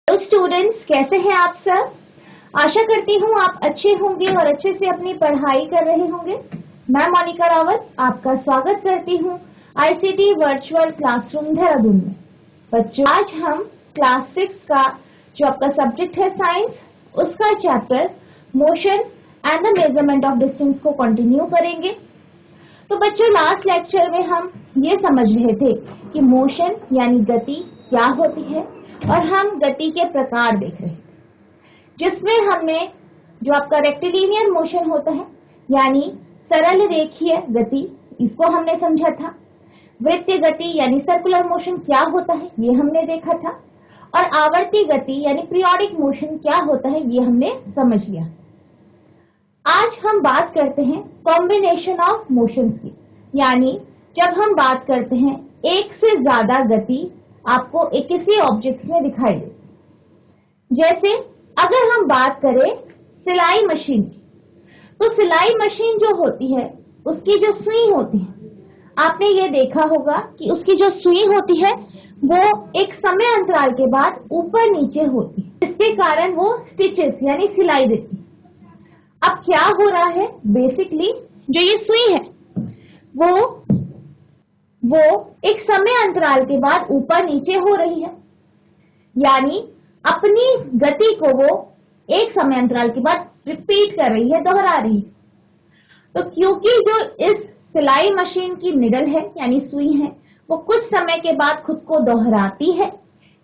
Hello students, कैसे हैं आप सब। आशा करती हूँ आप अच्छे होंगे और अच्छे से अपनी पढ़ाई कर रहे होंगे। मैं मोनिका रावत आपका स्वागत करती हूँ आईसीटी वर्चुअल क्लासरूम देहरादून में। बच्चों, आज हम क्लास 6 का जो आपका सब्जेक्ट है साइंस, उसका chapter motion and the measurement of distance को कंटिन्यू करेंगे। तो बच्चों, लास्ट लेक्चर में हम ये समझ रहे थे कि मोशन यानी गति क्या होती है और हम गति के प्रकार देख रहे थे, जिसमें हमने जो आपका रेक्टिलिनियर मोशन होता है यानी सरल रेखीय गति, इसको हमने समझा था। वृत्तीय गति यानी सर्कुलर मोशन क्या होता है ये हमने देखा था, और आवर्ती गति यानी पीरियोडिक मोशन क्या होता है ये हमने समझ लिया। आज हम बात करते हैं कॉम्बिनेशन ऑफ मोशंस की, यानी जब हम बात करते हैं एक से ज्यादा गति आपको एक किसी ऑब्जेक्ट में दिखाई दे। जैसे अगर हम बात करें सिलाई मशीन की, तो सिलाई मशीन जो होती है उसकी जो सुई होती है, आपने ये देखा होगा कि उसकी जो सुई होती है वो एक समय अंतराल के बाद ऊपर नीचे होती है, जिसके कारण वो स्टिचेस यानी सिलाई देती है। अब क्या हो रहा है, बेसिकली जो ये सुई है वो एक समय अंतराल के बाद ऊपर नीचे हो रही है, यानी अपनी गति को वो एक समय अंतराल के बाद रिपीट कर रही है, दोहरा रही है। तो क्योंकि जो इस सिलाई मशीन की निडल है यानी सुई है वो कुछ समय के बाद खुद को दोहराती है,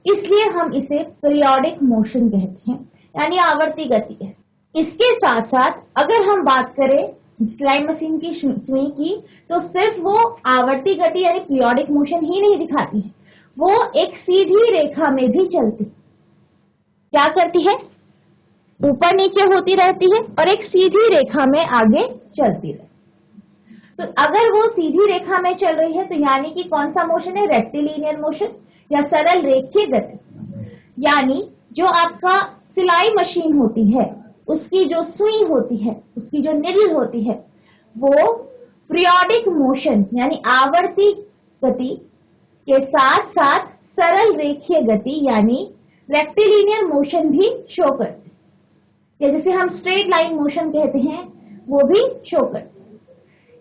इसलिए हम इसे पीरियोडिक मोशन कहते हैं, यानी आवर्ती गति है। इसके साथ साथ अगर हम बात करें सिलाई मशीन की सुई की, तो सिर्फ वो आवर्ती गति यानी पीरियोडिक मोशन ही नहीं दिखाती है, वो एक सीधी रेखा में भी चलती। क्या करती है, ऊपर नीचे होती रहती है और एक सीधी रेखा में आगे चलती रहती। तो अगर वो सीधी रेखा में चल रही है तो यानी कि कौन सा मोशन है, रेक्टिलिनियर मोशन या सरल रेखीय गति। यानी जो आपका सिलाई मशीन होती है उसकी जो सुई होती है, उसकी जो निडल होती है, वो पीरियोडिक मोशन यानी आवर्ती गति के साथ साथ सरल रेखीय गति यानी रेक्टिलिनियर मोशन भी शो करते हैं, या जिसे हम स्ट्रेट लाइन मोशन कहते हैं वो भी शो करते हैं।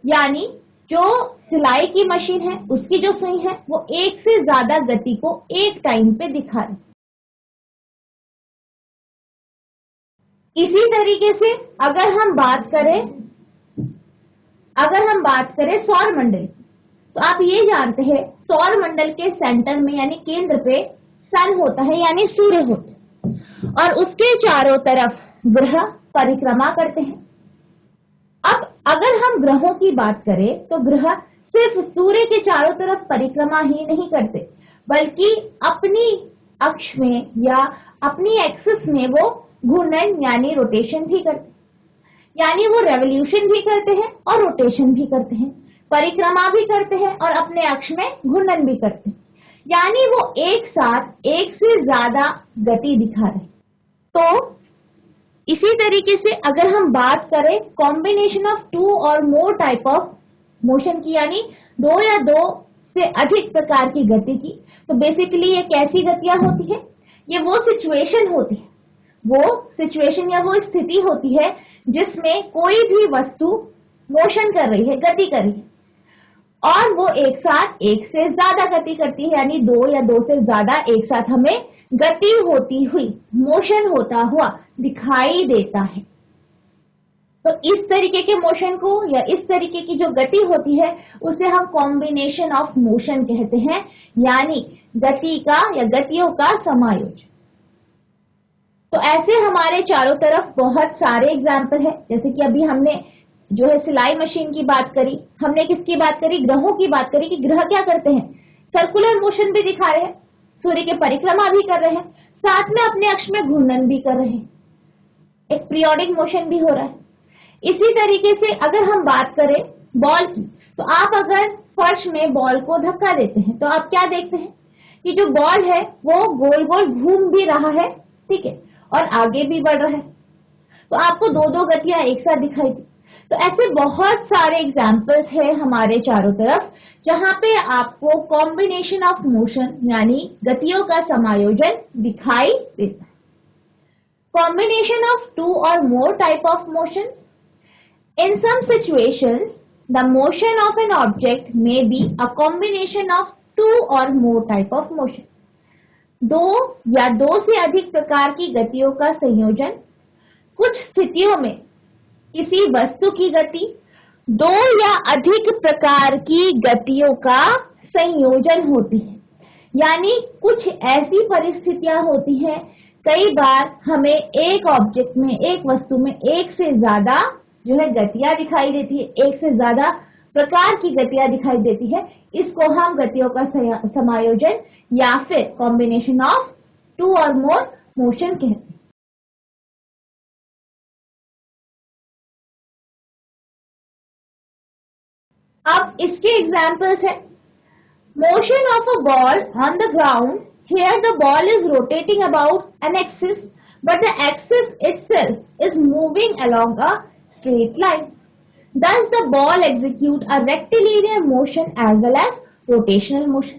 यानी जो सिलाई की मशीन है उसकी जो सुई है वो एक से ज्यादा गति को एक टाइम पे दिखा रही। इसी तरीके से अगर हम बात करें सौर मंडल, तो आप ये जानते हैं सौर मंडल के सेंटर में यानी केंद्र पे सन होता है यानी सूर्य होता है, और उसके चारों तरफ ग्रह परिक्रमा करते हैं। अब अगर हम ग्रहों की बात करें तो ग्रह सिर्फ सूर्य के चारों तरफ परिक्रमा ही नहीं करते, बल्कि अपनी अक्ष में या अपनी एक्सिस में वो घूर्णन यानी रोटेशन भी करते हैं, यानी वो रेवोल्यूशन भी करते हैं और रोटेशन भी करते हैं, परिक्रमा भी करते हैं और अपने अक्ष में घूर्णन भी करते हैं, यानी वो एक साथ एक से ज्यादा गति दिखा रहे। तो इसी तरीके से अगर हम बात करें कॉम्बिनेशन ऑफ 2 और मोर टाइप ऑफ मोशन की, यानी 2 या 2 से अधिक प्रकार की गति की, तो बेसिकली ये कैसी गतियां होती है, ये वो सिचुएशन होती है, वो सिचुएशन या वो स्थिति होती है जिसमें कोई भी वस्तु मोशन कर रही है, गति कर रही है, और वो एक साथ एक से ज्यादा गति करती है, यानी 2 या 2 से ज्यादा एक साथ हमें गति होती हुई, मोशन होता हुआ दिखाई देता है। तो इस तरीके के मोशन को या इस तरीके की जो गति होती है उसे हम कॉम्बिनेशन ऑफ मोशन कहते हैं, यानी गति का या गतियों का समायोजन। तो ऐसे हमारे चारों तरफ बहुत सारे एग्जाम्पल है, जैसे कि अभी हमने जो है सिलाई मशीन की बात करी, हमने किसकी बात करी, ग्रहों की बात करी कि ग्रह क्या करते हैं, सर्कुलर मोशन भी दिखा रहे हैं, सूर्य के परिक्रमा भी कर रहे हैं, साथ में अपने अक्ष में घूर्णन भी कर रहे हैं, एक पीरियोडिक मोशन भी हो रहा है। इसी तरीके से अगर हम बात करें बॉल की, तो आप अगर फर्श में बॉल को धक्का देते हैं तो आप क्या देखते हैं कि जो बॉल है वो गोल गोल घूम भी रहा है, ठीक है, और आगे भी बढ़ रहा है। तो आपको 2 गतियां एक साथ दिखाई दी। तो ऐसे बहुत सारे एग्जाम्पल्स हैं हमारे चारों तरफ जहां पे आपको कॉम्बिनेशन ऑफ मोशन यानी गतियों का समायोजन दिखाई देता है। कॉम्बिनेशन ऑफ टू और मोर type of motion. In some situations, the motion of an object may be a combination of two or more type of motion. दो या दो से अधिक प्रकार की गतियों का संयोजन। कुछ स्थितियों में किसी वस्तु की गति दो या अधिक प्रकार की गतियों का संयोजन होती है, यानी कुछ ऐसी परिस्थितियां होती हैं, कई बार हमें एक ऑब्जेक्ट में, एक वस्तु में एक से ज्यादा जो है गतियां दिखाई देती है, एक से ज्यादा प्रकार की गतियां दिखाई देती है। इसको हम गतियों का समायोजन या फिर कॉम्बिनेशन ऑफ टू और मोर मोशन कहते हैं। अब इसके एग्जाम्पल्स है। Motion of a ball on the ground. Here the ball is rotating about an axis but the axis itself is moving along a straight line. Thus the ball execute a rectilinear motion as well as rotational motion.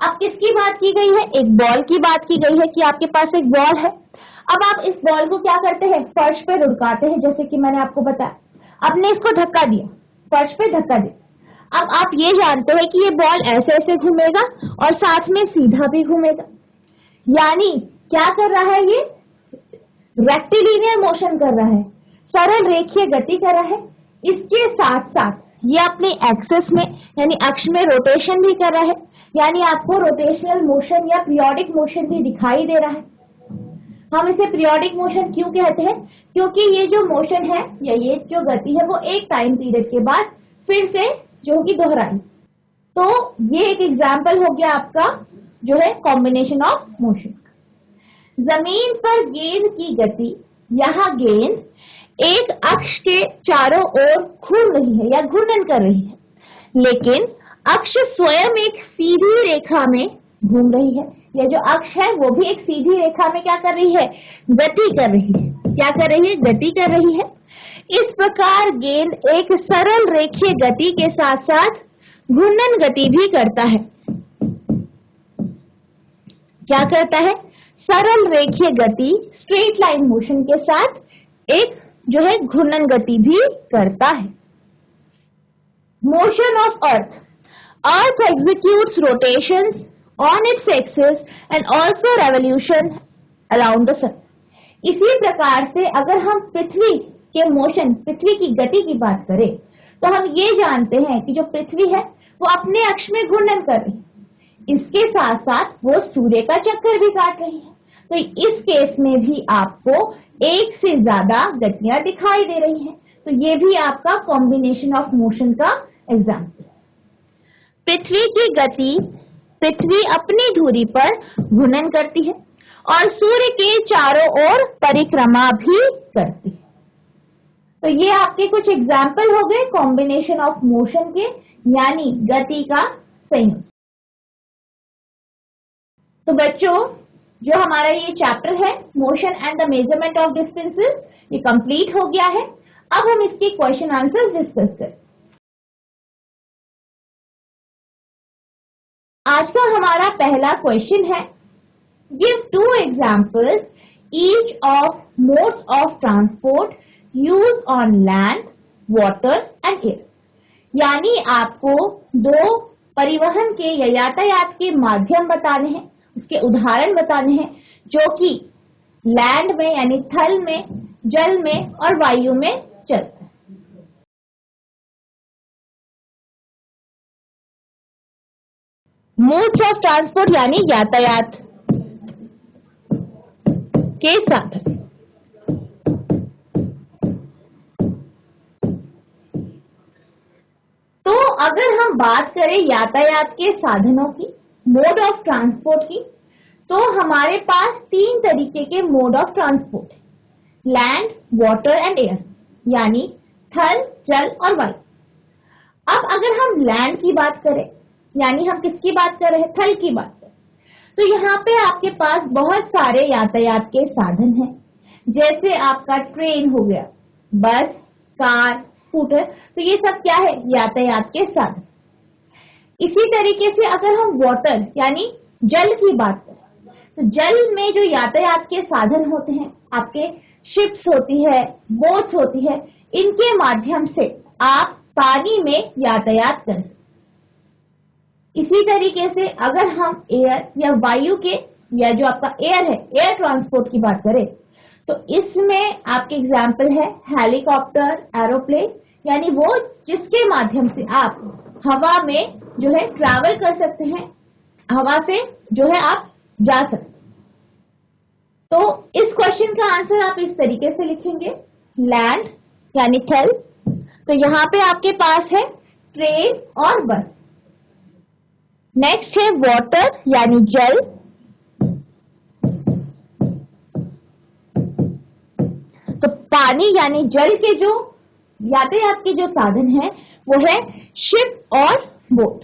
अब किसकी बात की गई है? एक ball की बात की गई है कि आपके पास एक बॉल है। अब आप इस बॉल को क्या करते हैं? फर्श पे लुढ़काते हैं, जैसे कि मैंने आपको बताया। आपने इसको धक्का दिया, फर्श पे धक्का दिया। अब आप ये जानते हैं कि ये बॉल ऐसे ऐसे घूमेगा और साथ में सीधा भी घूमेगा, यानी क्या कर रहा है? ये रेक्टिलिनियर मोशन कर रहा है, सरल रेखीय गति कर रहा है। इसके साथ साथ ये अपने एक्सिस में यानी अक्ष में रोटेशन भी कर रहा है, यानी आपको रोटेशनल मोशन या पीरियोडिक मोशन भी दिखाई दे रहा है। हम इसे पीरियोडिक मोशन क्यों कहते हैं? क्योंकि ये जो मोशन है या ये जो गति है वो एक टाइम पीरियड के बाद फिर से जो होगी दोहराई। तो ये एक एग्जाम्पल हो गया आपका जो है कॉम्बिनेशन ऑफ मोशन। जमीन पर गेंद की गति। यहाँ गेंद एक अक्ष के चारों ओर घूम रही है या घूर्णन कर रही है, लेकिन अक्ष स्वयं एक सीधी रेखा में घूम रही है। यह जो अक्ष है वो भी एक सीधी रेखा में क्या कर रही है? गति कर रही है। क्या कर रही है? गति कर रही है। इस प्रकार गेंद एक सरल रेखीय गति के साथ साथ घूर्णन गति भी करता है। क्या करता है? सरल रेखीय गति स्ट्रेट लाइन मोशन के साथ एक जो है घूर्णन गति भी करता है। Motion of earth. Earth executes rotations on its axis and also revolution around the sun. इसी प्रकार से अगर हम पृथ्वी के मोशन, पृथ्वी की गति की बात करें तो हम ये जानते हैं कि जो पृथ्वी है वो अपने अक्ष में घूर्णन कर रही है, इसके साथ साथ वो सूर्य का चक्कर भी काट रही है। तो इस केस में भी आपको एक से ज्यादा गतियां दिखाई दे रही हैं। तो ये भी आपका कॉम्बिनेशन ऑफ मोशन का एग्जाम्पल। पृथ्वी की गति, पृथ्वी अपनी धुरी पर घूर्णन करती है और सूर्य के चारों ओर परिक्रमा भी करती है। तो ये आपके कुछ एग्जाम्पल हो गए कॉम्बिनेशन ऑफ मोशन के, यानी गति का संयोजन। तो बच्चों, जो हमारा ये चैप्टर है motion and the measurement of distances, ये कंप्लीट हो गया है। अब हम इसके क्वेश्चन आंसर्स डिस्कस करें। आज का हमारा पहला क्वेश्चन है, give to examples each of modes of transport use on land, water and air. यानी आपको दो परिवहन के या यातायात के माध्यम बताने हैं, उसके उदाहरण बताने हैं जो कि लैंड में यानी थल में, जल में और वायु में चलते हैं। मोड्स ऑफ ट्रांसपोर्ट यानी यातायात के साधन। तो अगर हम बात करें यातायात के साधनों की, मोड ऑफ ट्रांसपोर्ट की, तो हमारे पास तीन तरीके के मोड ऑफ ट्रांसपोर्ट है, लैंड, वाटर एंड एयर, यानी थल, जल और वायु। अब अगर हम लैंड की बात करें, यानी हम किसकी बात कर रहे हैं? थल की बात करें, तो यहाँ पे आपके पास बहुत सारे यातायात के साधन हैं, जैसे आपका ट्रेन हो गया, बस, कार, स्कूटर, तो ये सब क्या है, यातायात के साधन। इसी तरीके से अगर हम वाटर यानी जल की बात करें, तो जल में जो यातायात के साधन होते हैं, आपके शिप्स होती है, बोट्स होती है, इनके माध्यम से आप पानी में यातायात कर सकते। इसी तरीके से अगर हम एयर या वायु के या जो आपका एयर है, एयर ट्रांसपोर्ट की बात करें, तो इसमें आपके एग्जाम्पल है हेलीकॉप्टर, एरोप्लेन, यानी वो जिसके माध्यम से आप हवा में जो है ट्रैवल कर सकते हैं, हवा से जो है आप जा सकते हैं। तो इस क्वेश्चन का आंसर आप इस तरीके से लिखेंगे, लैंड यानी थल, तो यहाँ पे आपके पास है ट्रेन और बस। नेक्स्ट है वाटर यानी जल, तो पानी यानी जल के जो यातायात के जो साधन है वो है शिप और बोट,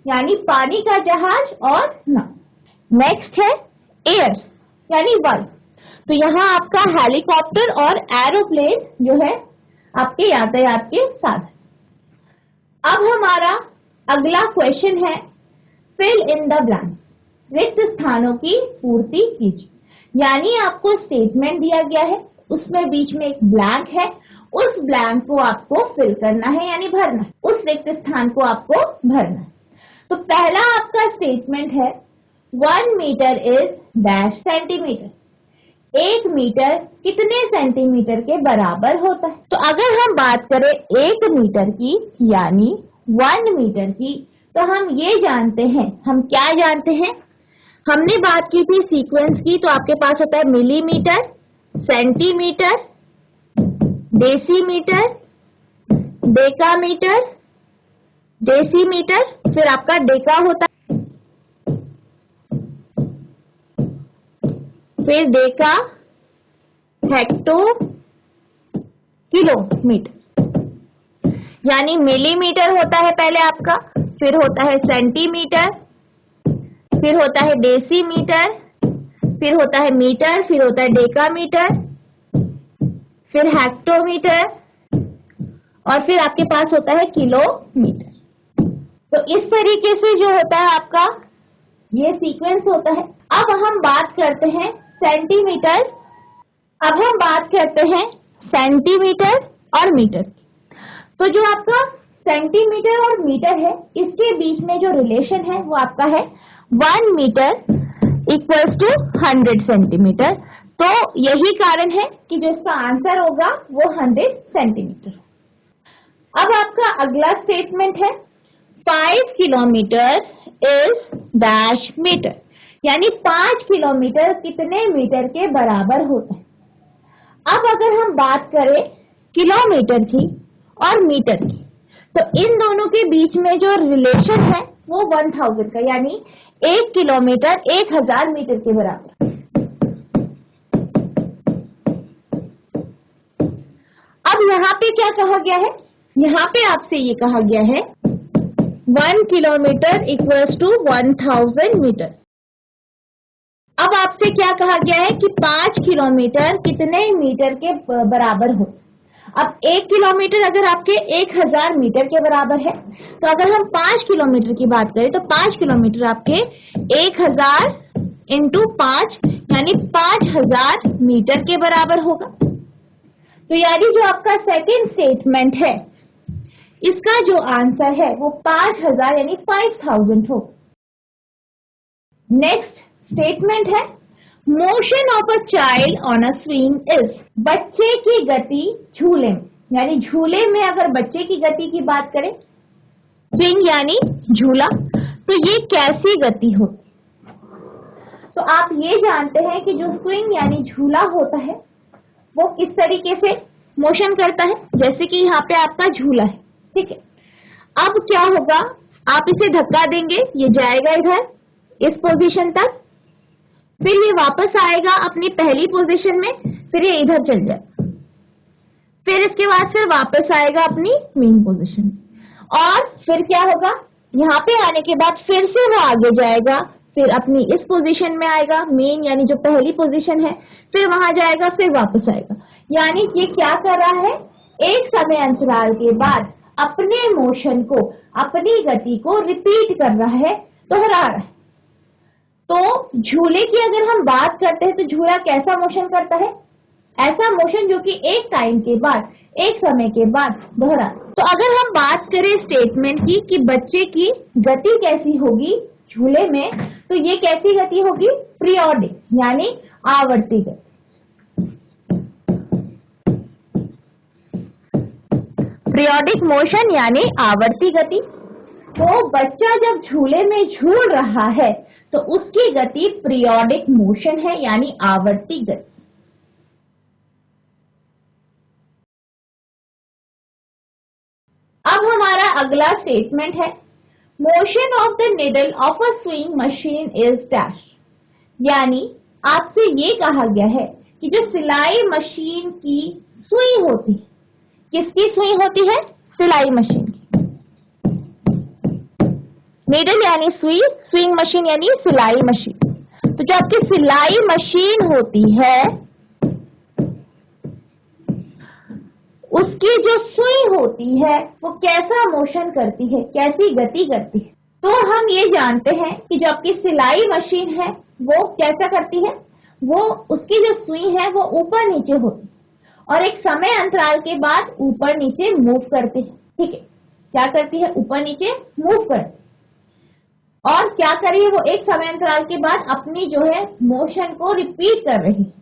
यानी पानी का जहाज और नाव। नेक्स्ट है एयर यानी वायु, तो यहाँ आपका हेलीकॉप्टर और एरोप्लेन जो है आपके यातायात के साधन। अब हमारा अगला क्वेश्चन है फिल इन द ब्लैंक, रिक्त स्थानों की पूर्ति कीजिए। यानी आपको स्टेटमेंट दिया गया है, उसमें बीच में एक ब्लैंक है, उस ब्लैंक को आपको फिल करना है यानी भरना है, उस रिक्त स्थान को आपको भरना है। तो पहला आपका स्टेटमेंट है 1 metre is dash centimetre, 1 metre कितने सेंटीमीटर के बराबर होता है। तो अगर हम बात करें 1 मीटर की यानी 1 मीटर की, तो हम ये जानते हैं, हम क्या जानते हैं, हमने बात की थी सीक्वेंस की, तो आपके पास होता है millimetre, centimetre, decimetre, decametre, decimetre, फिर आपका डेका होता है, फिर डेका, हेक्टो, किलोमीटर, यानी मिलीमीटर होता है पहले आपका, फिर होता है सेंटीमीटर, फिर होता है डेसीमीटर, फिर होता है मीटर, फिर होता है डेकामीटर, फिर हेक्टोमीटर, और फिर आपके पास होता है किलोमीटर। तो इस तरीके से जो होता है आपका ये सीक्वेंस होता है। अब हम बात करते हैं सेंटीमीटर, अब हम बात करते हैं सेंटीमीटर और मीटर की। तो जो आपका सेंटीमीटर और मीटर है, इसके बीच में जो रिलेशन है वो आपका है 1 मीटर इक्वल्स टू 100 सेंटीमीटर। तो यही कारण है कि जो इसका आंसर होगा वो 100 सेंटीमीटर। अब आपका अगला स्टेटमेंट है 5 किलोमीटर इज डैश मीटर, यानी 5 किलोमीटर कितने मीटर के बराबर होता है। अब अगर हम बात करें किलोमीटर की और मीटर की, तो इन दोनों के बीच में जो रिलेशन है वो 1000 का, यानी 1 किलोमीटर 1000 मीटर के बराबर। अब यहाँ पे क्या कहा गया है, यहाँ पे आपसे ये कहा गया है 1 किलोमीटर इक्वल्स टू 1000 मीटर। अब आपसे क्या कहा गया है कि 5 किलोमीटर कितने मीटर के बराबर हो। अब 1 किलोमीटर अगर आपके 1000 मीटर के बराबर है, तो अगर हम 5 किलोमीटर की बात करें तो 5 किलोमीटर आपके 1000 इंटू 5 यानी 5000 मीटर के बराबर होगा। तो यानी जो आपका सेकंड स्टेटमेंट है, इसका जो आंसर है वो 5000 यानी 5000 होगा। नेक्स्ट स्टेटमेंट है motion of a child on a swing is, बच्चे की गति झूले में, यानी झूले में अगर बच्चे की गति की बात करें, स्विंग यानी झूला, तो ये कैसी गति होती। तो आप ये जानते हैं कि जो स्विंग यानी झूला होता है वो किस तरीके से मोशन करता है, जैसे कि यहाँ पे आपका झूला है, ठीक है। अब क्या होगा, आप इसे धक्का देंगे, ये जाएगा इधर इस पोजीशन तक, फिर ये वापस आएगा अपनी पहली पोजीशन में, फिर ये इधर चल जाएगा, फिर इसके बाद फिर वापस आएगा अपनी मेन पोजीशन में, और फिर क्या होगा, यहाँ पे आने के बाद फिर से वो आगे जाएगा, फिर अपनी इस पोजीशन में आएगा, मेन यानी जो पहली पोजीशन है, फिर वहां जाएगा, फिर वापस आएगा। यानी ये क्या कर रहा है, एक समय अंतराल के बाद अपने मोशन को, अपनी गति को रिपीट कर रहा है, दोहरा रहा है। तो झूले की अगर हम बात करते हैं तो झूला कैसा मोशन करता है? ऐसा मोशन जो कि एक टाइम के बाद, एक समय के बाद दोहरा। तो अगर हम बात करें स्टेटमेंट की कि बच्चे की गति कैसी होगी झूले में, तो ये कैसी गति होगी? पीरियोडिक यानी आवर्ती गति। पीरियोडिक मोशन यानी आवर्ती गति। तो बच्चा जब झूले में झूल रहा है तो उसकी गति पीरियोडिक मोशन है यानी आवर्ती गति। अब हमारा अगला स्टेटमेंट है, motion of the needle of a swing machine is dash. यानी आपसे ये कहा गया है कि जो सिलाई मशीन की सुई होती है, किसकी सुई होती है? सिलाई मशीन की। नीडल यानी सुई, स्विंग मशीन यानी सिलाई मशीन। तो जो आपकी सिलाई मशीन होती है उसकी जो सुई होती है वो कैसा मोशन करती है, कैसी गति करती है? तो हम ये जानते हैं कि जो आपकी सिलाई मशीन है वो कैसा करती है, वो उसकी जो सुई है वो ऊपर नीचे होती है और एक समय अंतराल के बाद ऊपर नीचे मूव करती है। ठीक है, क्या करती है? ऊपर नीचे मूव करती है। और क्या कर रही है वो? एक समय अंतराल के बाद अपनी जो है मोशन को रिपीट कर रही है,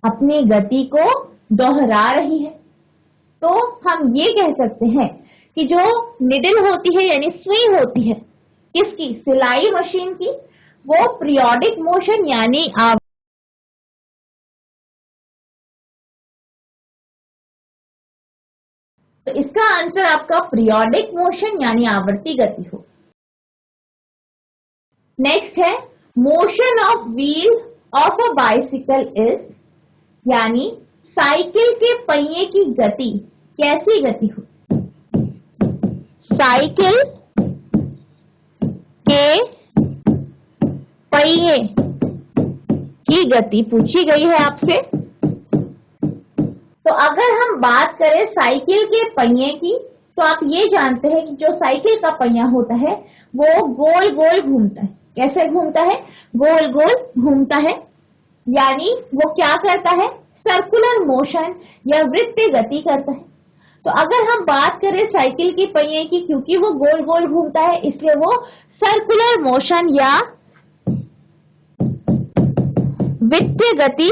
अपनी गति को दोहरा रही है। तो हम ये कह सकते हैं कि जो निडल होती है यानी सुई होती है किसकी? सिलाई मशीन की, वो पीरियोडिक मोशन यानी तो इसका आंसर आपका पीरियोडिक मोशन यानी आवर्ती गति हो। नेक्स्ट है, motion of wheel of a bicycle is. यानी साइकिल के पहिए की गति कैसी गति हो? साइकिल के पहिए की गति पूछी गई है आपसे। तो अगर हम बात करें साइकिल के पहिए की, तो आप ये जानते हैं कि जो साइकिल का पहिया होता है वो गोल गोल घूमता है। कैसे घूमता है? गोल गोल घूमता है, यानी वो क्या करता है? सर्कुलर मोशन या वृत्तीय गति करता है। तो अगर हम बात करें साइकिल की पहिए की, क्योंकि वो गोल गोल घूमता है इसलिए वो सर्कुलर मोशन या वृत्तीय गति,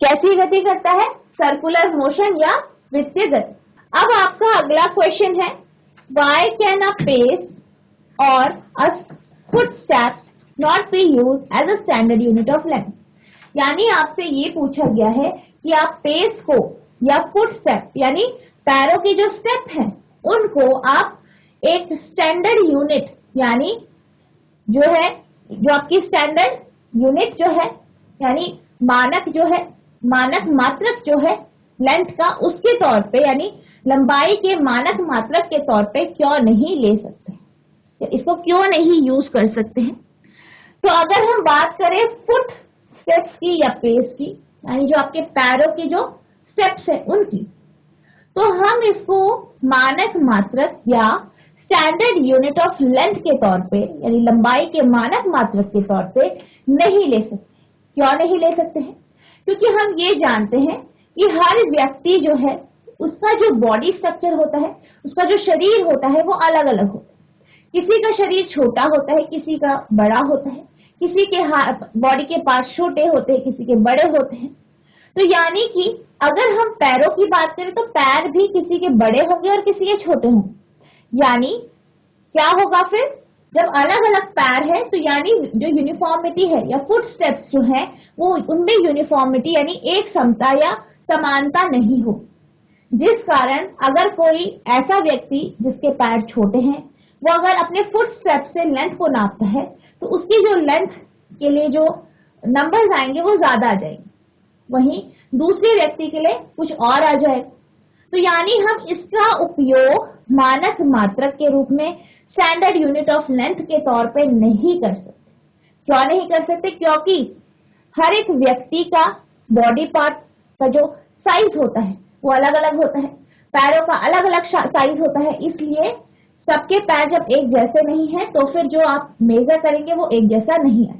कैसी गति करता है? सर्कुलर मोशन या वृत्तीय गति। अब आपका अगला क्वेश्चन है, व्हाई कैन अ पेस और a footstep not be used as a standard unit of length. यानी आपसे ये पूछा गया है कि आप पेस को या फुटस्टेप यानी पैरों के जो स्टेप हैं उनको आप एक स्टैंडर्ड यूनिट यानी जो है, जो आपकी स्टैंडर्ड यूनिट जो है यानी मानक जो है, मानक मात्रक जो है लेंथ का, उसके तौर पे यानी लंबाई के मानक मात्रक के तौर पे क्यों नहीं ले सकते, इसको क्यों नहीं यूज कर सकते हैं? तो अगर हम बात करें फुट स्टेप्स की या पेस की, यानी जो आपके पैरों की जो स्टेप्स है उनकी, तो हम इसको मानक मात्रक या स्टैंडर्ड यूनिट ऑफ लेंथ के तौर पे यानी लंबाई के मानक मात्रक के तौर पे नहीं ले सकते। क्यों नहीं ले सकते हैं? क्योंकि हम ये जानते हैं कि हर व्यक्ति जो है उसका जो बॉडी स्ट्रक्चर होता है, उसका जो शरीर होता है वो अलग अलग होता है। किसी का शरीर छोटा होता है, किसी का बड़ा होता है, किसी के बॉडी के पार्ट छोटे होते हैं, किसी के बड़े होते हैं। तो यानी कि अगर हम पैरों की बात करें तो पैर भी किसी के बड़े होंगे और किसी के छोटे होंगे। यानी क्या होगा फिर? जब अलग अलग पैर है तो यानी जो यूनिफॉर्मिटी है या फुट स्टेप्स जो है वो उनमें यूनिफॉर्मिटी यानी एक समता या समानता नहीं हो, जिस कारण अगर कोई ऐसा व्यक्ति जिसके पैर छोटे हैं वो अगर अपने फुट स्टेप से लेंथ को नापता है तो उसकी जो लेंथ के लिए जो नंबर्स आएंगे वो ज्यादा आ जाएंगे, वहीं दूसरे व्यक्ति के लिए कुछ और आ जाएगा। तो यानी हम इसका उपयोग मानक मात्रक के रूप में स्टैंडर्ड यूनिट ऑफ लेंथ के तौर पे नहीं कर सकते। क्यों नहीं कर सकते? क्योंकि हर एक व्यक्ति का बॉडी पार्ट का जो साइज होता है वो अलग अलग होता है, पैरों का अलग अलग साइज होता है, इसलिए सबके पैर जब एक जैसे नहीं है तो फिर जो आप मेजर करेंगे वो एक जैसा नहीं है।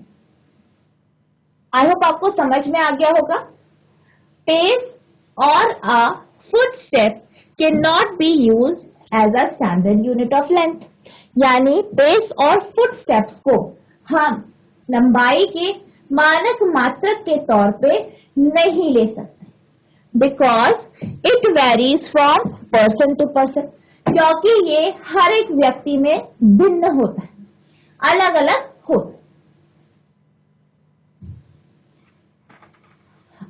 आई होप आपको समझ में आ गया होगा। पेस और a footstep cannot be used as a standard unit of length, यानी पेस और फुटस्टेप्स को हम लंबाई के मानक मात्रक के तौर पे नहीं ले सकते, because it varies from person to person, क्योंकि ये हर एक व्यक्ति में भिन्न होता है, अलग अलग होता है।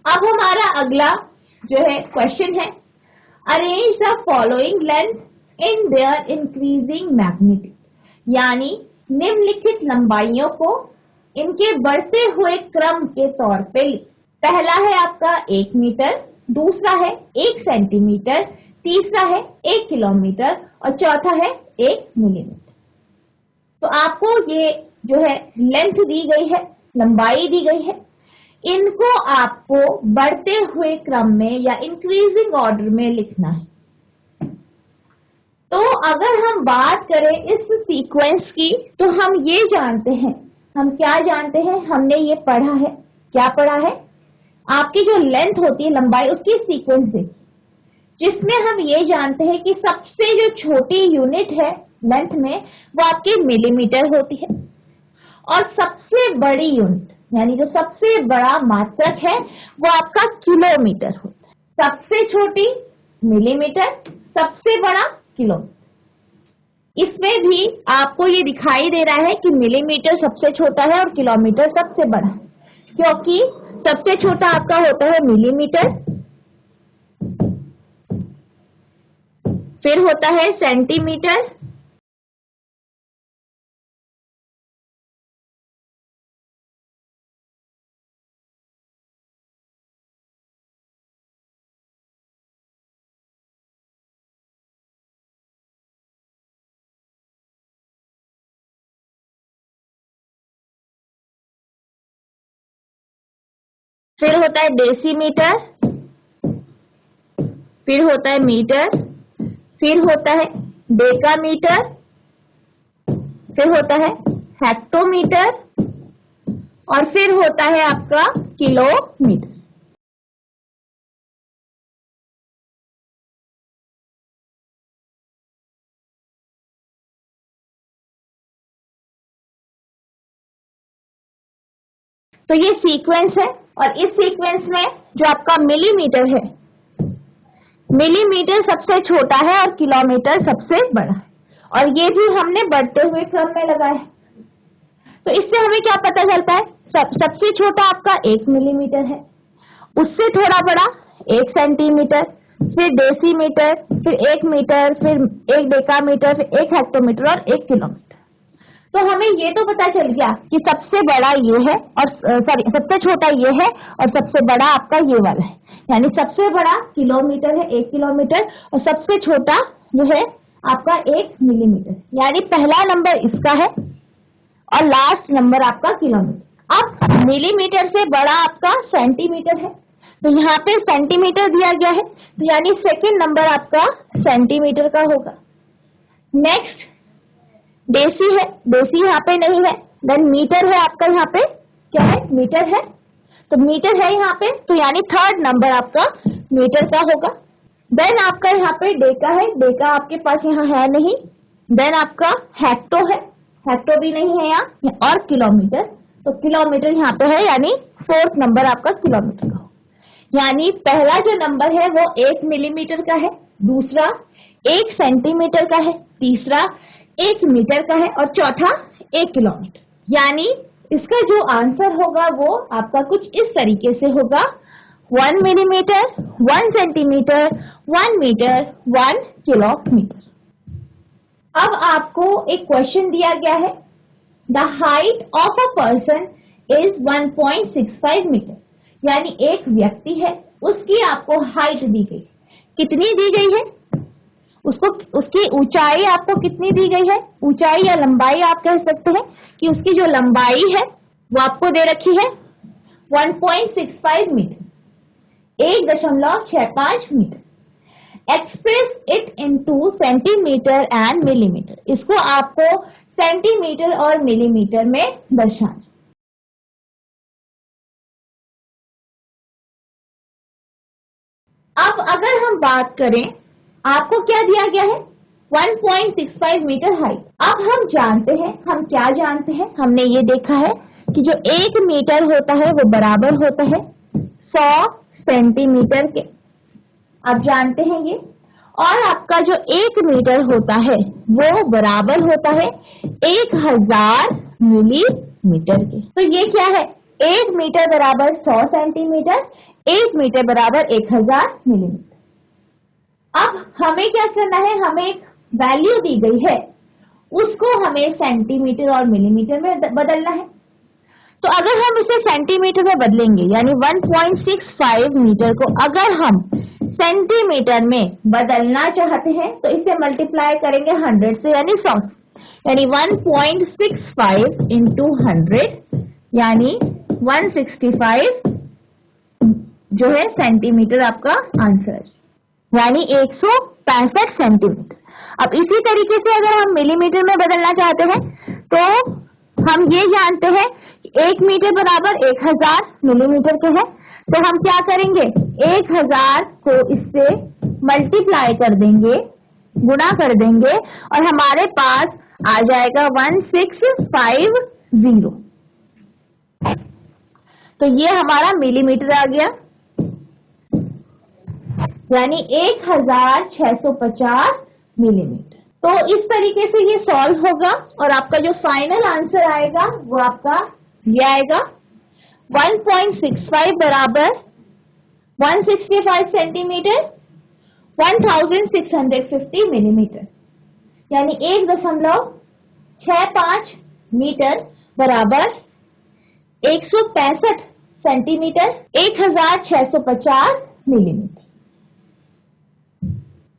अब हमारा अगला जो है क्वेश्चन है, arrange the following length in their increasing magnitude, यानी निम्नलिखित लंबाइयों को इनके बढ़ते हुए क्रम के तौर पे लिख। पहला है आपका 1 मीटर, दूसरा है 1 सेंटीमीटर, तीसरा है 1 किलोमीटर और चौथा है 1 मिलीमीटर। तो आपको ये जो है लेंथ दी गई है, लंबाई दी गई है, इनको आपको बढ़ते हुए क्रम में या इंक्रीजिंग ऑर्डर में लिखना है। तो अगर हम बात करें इस सीक्वेंस की तो हम ये जानते हैं, हम क्या जानते हैं, हमने ये पढ़ा है, क्या पढ़ा है, आपकी जो लेंथ होती है लंबाई उसकी सीक्वेंस देखिए, जिसमें हम ये जानते हैं कि सबसे जो छोटी यूनिट है लेंथ में वो आपकी मिलीमीटर होती है और सबसे बड़ी यूनिट यानी जो सबसे बड़ा मात्रक है वो आपका किलोमीटर होता है। सबसे छोटी मिलीमीटर, सबसे बड़ा किलोमीटर। इसमें भी आपको ये दिखाई दे रहा है कि मिलीमीटर सबसे छोटा है और किलोमीटर सबसे बड़ा है, क्योंकि सबसे छोटा आपका होता है मिलीमीटर, फिर होता है सेंटीमीटर, फिर होता है डेसीमीटर, फिर होता है मीटर, फिर होता है डेकामीटर, फिर होता है हेक्टोमीटर और फिर होता है आपका किलोमीटर। तो ये सीक्वेंस है और इस सीक्वेंस में जो आपका मिलीमीटर है, मिलीमीटर सबसे छोटा है और किलोमीटर सबसे बड़ा है, और ये भी हमने बढ़ते हुए क्रम में लगाया है। तो इससे हमें क्या पता चलता है, सबसे छोटा आपका 1 मिलीमीटर है, उससे थोड़ा बड़ा 1 सेंटीमीटर, फिर डेसीमीटर, फिर 1 मीटर, फिर 1 डेकामीटर, फिर 1 हेक्टोमीटर और 1 किलोमीटर। तो हमें ये तो पता चल गया कि सबसे बड़ा ये है और सबसे छोटा ये है और सबसे बड़ा आपका ये वाला है, यानी सबसे बड़ा किलोमीटर है 1 किलोमीटर और सबसे छोटा जो है आपका 1 मिलीमीटर, यानी पहला नंबर इसका है और लास्ट नंबर आपका किलोमीटर। अब मिलीमीटर से बड़ा आपका सेंटीमीटर है, तो यहाँ पे सेंटीमीटर दिया गया है, तो यानी सेकंड नंबर आपका सेंटीमीटर का होगा। नेक्स्ट डेसी है, डेसी यहाँ पे नहीं है। देन मीटर है आपका, यहाँ पे क्या है, मीटर है, तो मीटर है यहाँ पे, तो यानी थर्ड नंबर आपका मीटर का होगा। देन आपका यहाँ पे डेका है, डेका आपके पास यहाँ है नहीं। देन आपका हेक्टो है, हेक्टो भी नहीं है यहाँ, और किलोमीटर, तो किलोमीटर यहाँ पे है, यानी फोर्थ नंबर आपका किलोमीटर का होगा। यानी पहला जो नंबर है वो 1 मिलीमीटर का है, दूसरा 1 सेंटीमीटर का है, तीसरा 1 मीटर का है और चौथा 1 किलोमीटर। यानी इसका जो आंसर होगा वो आपका कुछ इस तरीके से होगा, 1 मिलीमीटर, 1 सेंटीमीटर, 1 मीटर, 1 किलोमीटर। अब आपको एक क्वेश्चन दिया गया है, the height of a person is 1.65 metre, यानी एक व्यक्ति है, उसकी आपको हाइट दी गई, कितनी दी गई है, उसको उसकी ऊंचाई आपको कितनी दी गई है, ऊंचाई या लंबाई आप कह सकते हैं कि उसकी जो लंबाई है वो आपको दे रखी है 1.65 metre. 1.65 metre. Express it into centimetre and millimetre, इसको आपको सेंटीमीटर और मिलीमीटर में दर्शाना। अब अगर हम बात करें, आपको क्या दिया गया है, 1.65 मीटर हाइट। अब हम जानते हैं, हम क्या जानते हैं, हमने ये देखा है कि जो 1 मीटर होता है वो बराबर होता है 100 सेंटीमीटर के, आप जानते हैं ये। और आपका जो 1 मीटर होता है वो बराबर होता है 1000 मिलीमीटर के। तो ये क्या है, 1 मीटर बराबर 100 सेंटीमीटर, 1 मीटर बराबर 1000 मिलीमीटर। अब हमें क्या करना है, हमें एक वैल्यू दी गई है, उसको हमें सेंटीमीटर और मिलीमीटर में बदलना है। तो अगर हम इसे सेंटीमीटर में बदलेंगे, यानी 1.65 मीटर को अगर हम सेंटीमीटर में बदलना चाहते हैं तो इसे मल्टीप्लाई करेंगे 100 से, यानी 100 से, यानी 1.65 इंटू 100 यानी 165 जो है सेंटीमीटर आपका आंसर है, यानी 165 सेंटीमीटर। अब इसी तरीके से अगर हम मिलीमीटर में बदलना चाहते हैं तो हम ये जानते हैं कि 1 मीटर बराबर 1000 मिलीमीटर के है, तो हम क्या करेंगे, 1000 को इससे मल्टीप्लाई कर देंगे, गुणा कर देंगे और हमारे पास आ जाएगा 1650। तो ये हमारा मिलीमीटर आ गया, यानी 1650 मिलीमीटर। तो इस तरीके से ये सॉल्व होगा और आपका जो फाइनल आंसर आएगा वो आपका ये आएगा 1.65 बराबर 165 सेंटीमीटर 1650 मिलीमीटर, यानी 1.65 मीटर बराबर 165 सेंटीमीटर 1650 मिलीमीटर।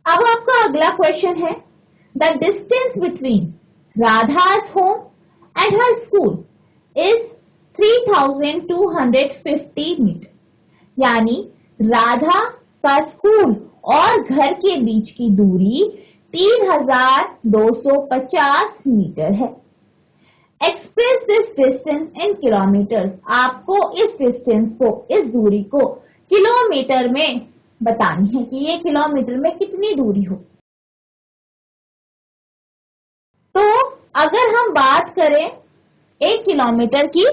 अब आपका अगला क्वेश्चन है, द डिस्टेंस बिटवीन राधा's home and her school is 3250 metre, यानी राधा का स्कूल और घर के बीच की दूरी 3250 मीटर है। Express this distance in kilometres, आपको इस डिस्टेंस को, इस दूरी को किलोमीटर में बतानी है कि ये किलोमीटर में कितनी दूरी हो। तो अगर हम बात करें 1 किलोमीटर की,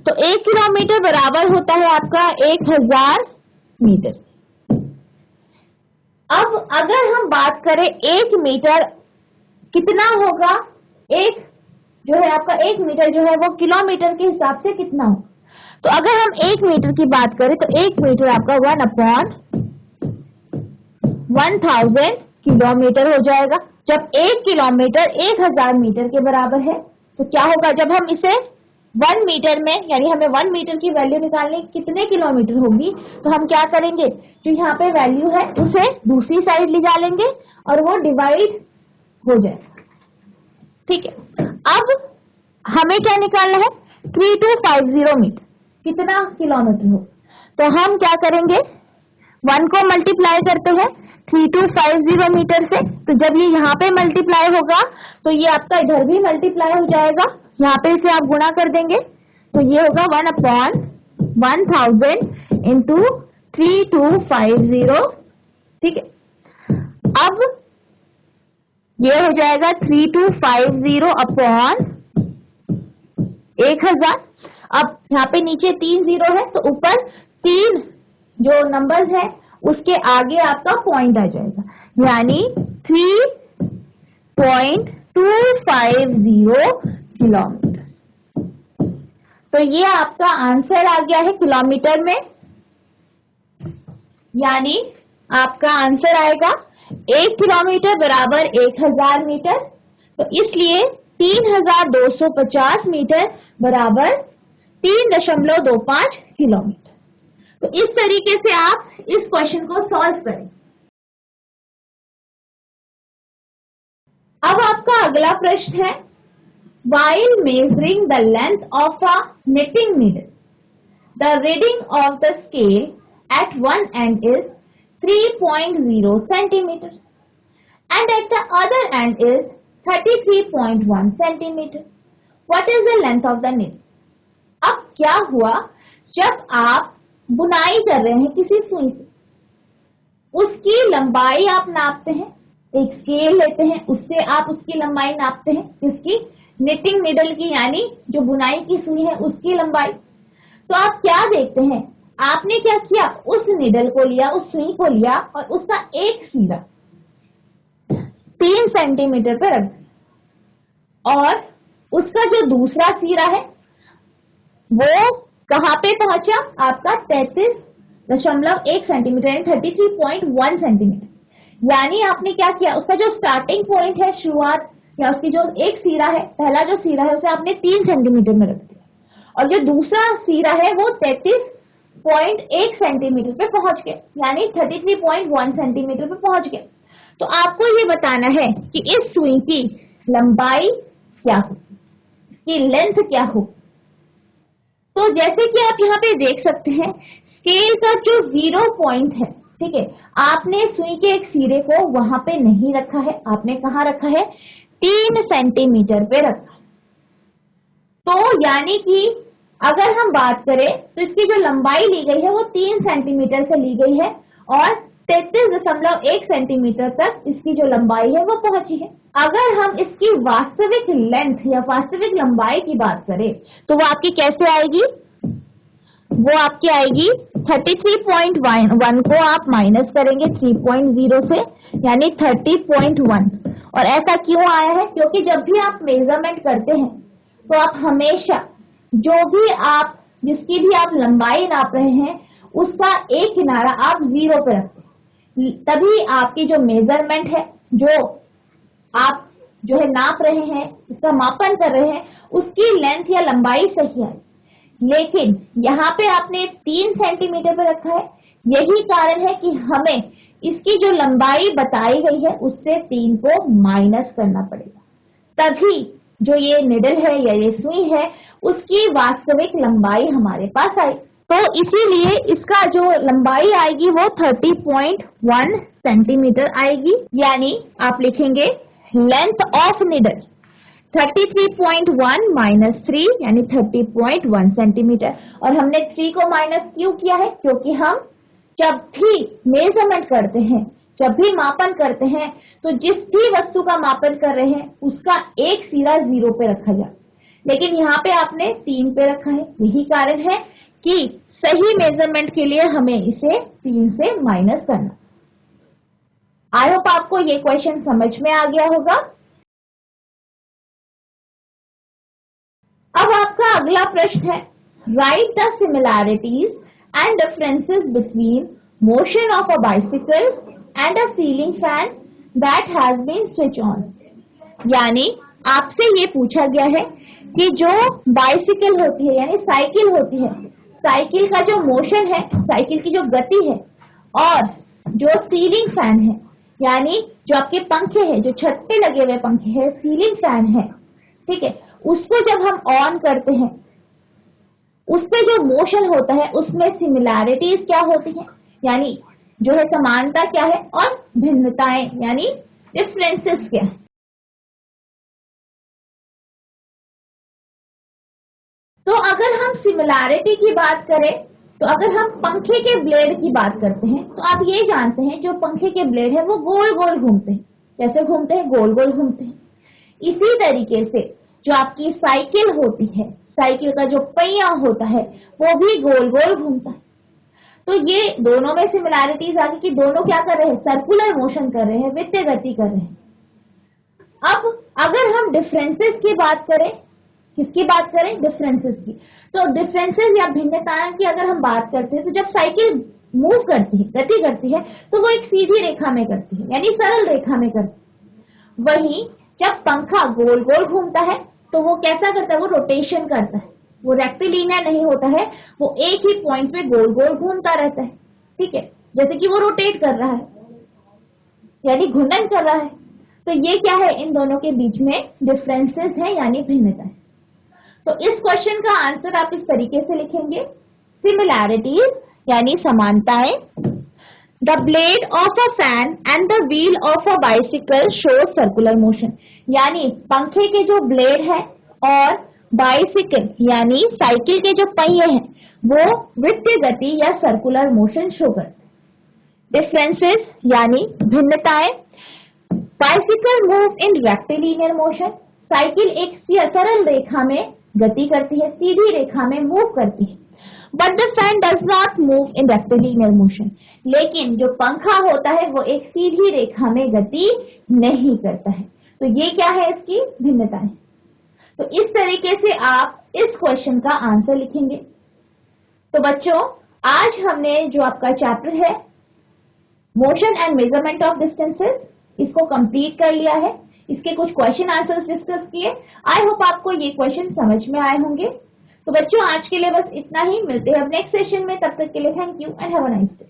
तो 1 किलोमीटर बराबर होता है आपका 1000 मीटर। अब अगर हम बात करें 1 मीटर कितना होगा, एक जो है आपका 1 मीटर जो है वो किलोमीटर के हिसाब से कितना होगा। तो अगर हम 1 मीटर की बात करें तो 1 मीटर आपका 1/1000 किलोमीटर हो जाएगा। जब 1 किलोमीटर 1000 मीटर के बराबर है तो क्या होगा, जब हम इसे 1 मीटर में, यानी हमें 1 मीटर की वैल्यू निकालने कितने किलोमीटर होगी, तो हम क्या करेंगे, जो यहाँ पे वैल्यू है उसे दूसरी साइड ले जा लेंगे और वो डिवाइड हो जाएगा। ठीक है, अब हमें क्या निकालना है, 3250 मीटर कितना किलोमीटर हो। तो हम क्या करेंगे, 1 को मल्टीप्लाई करते हैं 3250 मीटर से, तो जब ये यहाँ पे मल्टीप्लाई होगा तो ये आपका इधर भी मल्टीप्लाई हो जाएगा, यहाँ पे इसे आप गुणा कर देंगे तो ये होगा 1/1000 इंटू 3250। ठीक है, अब ये हो जाएगा 3250 अपॉन 1000। अब यहाँ पे नीचे 3 जीरो है तो ऊपर 3 जो नंबर्स है उसके आगे आपका पॉइंट आ जाएगा, यानी 3.250 किलोमीटर। तो ये आपका आंसर आ गया है किलोमीटर में, यानी आपका आंसर आएगा 1 किलोमीटर बराबर 1000 मीटर। तो इसलिए 3250 मीटर बराबर 3.25 किलोमीटर। तो इस तरीके से आप इस क्वेश्चन को सॉल्व करें। अब आपका अगला प्रश्न है, while measuring the length of a knitting needle The reading of the scale at one end is 3.0 centimeter and at the other end is 33.1 centimeter. What is the length of the needle? अब क्या हुआ, जब आप बुनाई कर रहे हैं किसी सुई से, उसकी लंबाई आप नापते हैं, एक स्केल लेते हैं, उससे आप उसकी लंबाई नापते हैं, किसकी, निटिंग निडल की, यानी जो बुनाई की सुई है उसकी लंबाई। तो आप क्या देखते हैं, आपने क्या किया, उस निडल को लिया, उस सुई को लिया और उसका एक सिरा 3 सेंटीमीटर पे रख दिया और उसका जो दूसरा सिरा है वो कहां पे पहुंचा, आपका 33.1 सेंटीमीटर यानी 33.1 सेंटीमीटर। यानी आपने क्या किया, उसका जो स्टार्टिंग पॉइंट है, शुरुआत या उसकी जो एक सिरा है, पहला जो सिरा है उसे आपने 3 सेंटीमीटर में रख दिया और जो दूसरा सिरा है वो 33.1 सेंटीमीटर पे पहुंच गया, यानी 33.1 सेंटीमीटर पे पहुंच गया। तो आपको ये बताना है कि इस सुई की लंबाई क्या हो, इसकी लेंथ क्या हो। तो जैसे कि आप यहाँ पे देख सकते हैं, स्केल का जो 0 पॉइंट है, ठीक है, आपने सुई के एक सिरे को वहां पे नहीं रखा है, आपने कहाँ रखा है, 3 सेंटीमीटर पे रखा है। तो यानी कि अगर हम बात करें तो इसकी जो लंबाई ली गई है वो 3 सेंटीमीटर से ली गई है और 33.1 सेंटीमीटर तक इसकी जो लंबाई है वो पहुंची है। अगर हम इसकी वास्तविक लेंथ या वास्तविक लंबाई की बात करें तो वो आपकी कैसे आएगी, वो आपकी आएगी 33.1 को आप माइनस करेंगे 3.0 से, यानी 30.1। और ऐसा क्यों आया है, क्योंकि जब भी आप मेजरमेंट करते हैं तो आप हमेशा जो भी आप जिसकी भी आप लंबाई नाप रहे हैं उसका एक किनारा आप 0 पे रखते हैं, तभी आपकी जो मेजरमेंट है, जो आप जो है नाप रहे हैं, उसका मापन कर रहे हैं, उसकी लेंथ या लंबाई सही है। लेकिन यहाँ पे आपने 3 सेंटीमीटर पे रखा है, यही कारण है कि हमें इसकी जो लंबाई बताई गई है उससे 3 को माइनस करना पड़ेगा, तभी जो ये निडल है या ये सुई है उसकी वास्तविक लंबाई हमारे पास आई। तो इसीलिए इसका जो लंबाई आएगी वो 30.1 सेंटीमीटर आएगी, यानी आप लिखेंगे लेंथ ऑफ निडल 33.1 माइनस 3 यानी 30.1 सेंटीमीटर। और हमने 3 को माइनस क्यों किया है, क्योंकि हम जब भी मेजरमेंट करते हैं, जब भी मापन करते हैं, तो जिस भी वस्तु का मापन कर रहे हैं उसका एक सिरा 0 पे रखा जाए, लेकिन यहाँ पे आपने 3 पे रखा है। यही कारण है कि सही मेजरमेंट के लिए हमें इसे 3 से माइनस करना। आई होप आपको ये क्वेश्चन समझ में आ गया होगा। अब आपका अगला प्रश्न है, write the similarities and differences between motion of a bicycle and a ceiling fan that has been switch on. यानी आपसे ये पूछा गया है कि जो बाइसिकल होती है यानी साइकिल होती है, साइकिल का जो मोशन है, साइकिल की जो गति है, और जो सीलिंग फैन है यानी जो आपके पंखे हैं, जो छत पे लगे हुए पंखे हैं, सीलिंग फैन है, ठीक है, उसको जब हम ऑन करते हैं उसपे जो मोशन होता है उसमें सिमिलैरिटीज क्या होती है, यानी जो है समानता क्या है और भिन्नताएं यानी डिफरेंसेस क्या है। तो अगर हम सिमिलैरिटी की बात करें तो अगर हम पंखे के ब्लेड की बात करते हैं तो आप ये जानते हैं जो पंखे के ब्लेड है वो गोल गोल घूमते हैं। कैसे घूमते हैं? गोल गोल घूमते हैं। इसी तरीके से जो आपकी साइकिल होती है, साइकिल का जो पहिया होता है वो भी गोल गोल घूमता है। तो ये दोनों में सिमिलैरिटीज आ गई कि दोनों क्या कर रहे हैं? सर्कुलर मोशन कर रहे हैं, वृत्तीय गति कर रहे हैं। अब अगर हम डिफरेंसेस की बात करें, किसकी बात करें? डिफरेंसेस की। तो डिफरेंसेस या भिन्नताएं की अगर हम बात करते हैं तो जब साइकिल मूव करती है, गति करती है, तो वो एक सीधी रेखा में करती है यानी सरल रेखा में करती है। वहीं जब पंखा गोल गोल घूमता है तो वो कैसा करता है? वो रोटेशन करता है, वो रेक्टिलिनियर नहीं होता है, वो एक ही पॉइंट पे गोल गोल घूमता रहता है, ठीक है, जैसे कि वो रोटेट कर रहा है यानी घूर्णन कर रहा है। तो ये क्या है? इन दोनों के बीच में डिफरेंसेस है यानी भिन्नता है। तो इस क्वेश्चन का आंसर आप इस तरीके से लिखेंगे सिमिलैरिटीज यानी समानताएं। The blade of a fan and the wheel of a bicycle show circular motion, यानी पंखे के जो ब्लेड है और बाइसिकल यानी साइकिल के जो पहिए हैं वो वृत्तीय गति या सर्कुलर मोशन शो करते। डिफरेंसेस यानी भिन्नताएं। Bicycle move in rectilinear motion, cycle एक सरल रेखा में गति करती है, सीधी रेखा में मूव करती है। But the fan does not move in rectilinear motion, लेकिन जो पंखा होता है वो एक सीधी रेखा में गति नहीं करता है। तो ये क्या है, इसकी भिन्नताएं। तो इस तरीके से आप इस क्वेश्चन का आंसर लिखेंगे। तो बच्चों, आज हमने जो आपका चैप्टर है motion and measurement of distances, इसको कंप्लीट कर लिया है। इसके कुछ क्वेश्चन आंसर्स डिस्कस किए। आई होप आपको ये क्वेश्चन समझ में आए होंगे। तो बच्चों, आज के लिए बस इतना ही। मिलते हैं अब नेक्स्ट सेशन में। तब तक के लिए thank you and have a nice day.